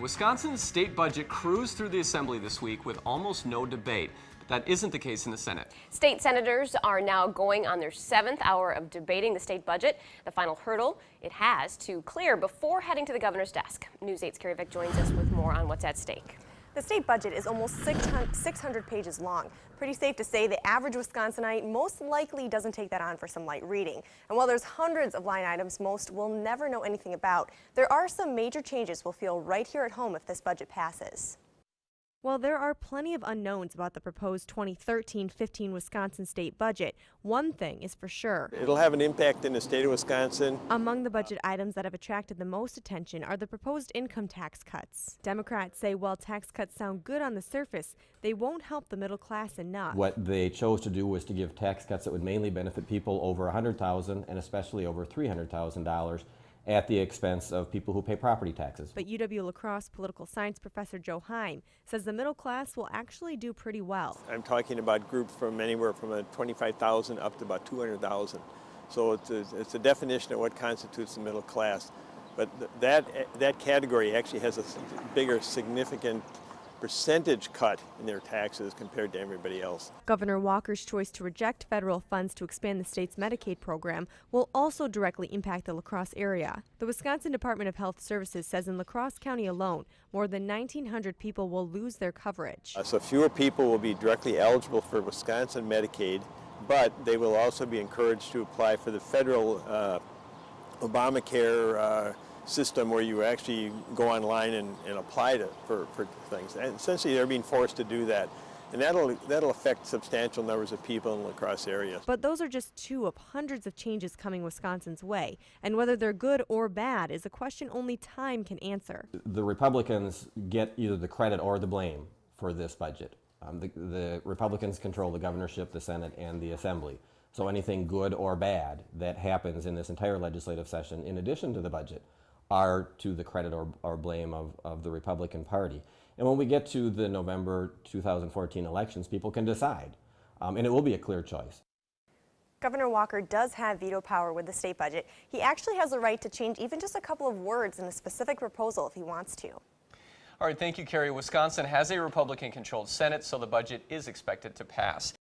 Wisconsin's state budget cruised through the Assembly this week with almost no debate. But that isn't the case in the Senate. State senators are now going on their 7th hour of debating the state budget, the final hurdle it has to clear before heading to the governor's desk. News 8's Carrie Vick joins us with more on what's at stake. The state budget is almost 600 pages long. Pretty safe to say the average Wisconsinite most likely doesn't take that on for some light reading. And while there's hundreds of line items most will never know anything about, there are some major changes we'll feel right here at home if this budget passes. While there are plenty of unknowns about the proposed 2013-15 Wisconsin state budget, one thing is for sure. It'll have an impact in the state of Wisconsin. Among the budget items that have attracted the most attention are the proposed income tax cuts. Democrats say while tax cuts sound good on the surface, they won't help the middle class enough. What they chose to do was to give tax cuts that would mainly benefit people over $100,000 and especially over $300,000 at the expense of people who pay property taxes. But UW-La Crosse political science professor Joe Heim says the middle class will actually do pretty well. I'm talking about groups from anywhere from $25,000 up to about $200,000. So it's a definition of what constitutes the middle class. But that category actually has a bigger significant percentage cut in their taxes compared to everybody else. Governor Walker's choice to reject federal funds to expand the state's Medicaid program will also directly impact the La Crosse area. The Wisconsin Department of Health Services says in La Crosse County alone, more than 1,900 people will lose their coverage. So fewer people will be directly eligible for Wisconsin Medicaid, but they will also be encouraged to apply for the federal Obamacare system where you actually go online and apply for things. And essentially they're being forced to do that. And that'll affect substantial numbers of people in the La Crosse area. But those are just two of hundreds of changes coming Wisconsin's way. And whether they're good or bad is a question only time can answer. The Republicans get either the credit or the blame for this budget. The Republicans control the governorship, the Senate, and the Assembly. So anything good or bad that happens in this entire legislative session, in addition to the budget, are to the credit or blame of the Republican Party. And when we get to the November 2014 elections, people can decide, and it will be a clear choice. Governor Walker does have veto power with the state budget. He actually has the right to change even just a couple of words in a specific proposal if he wants to. All right, thank you, Carrie. Wisconsin has a Republican-controlled Senate, so the budget is expected to pass.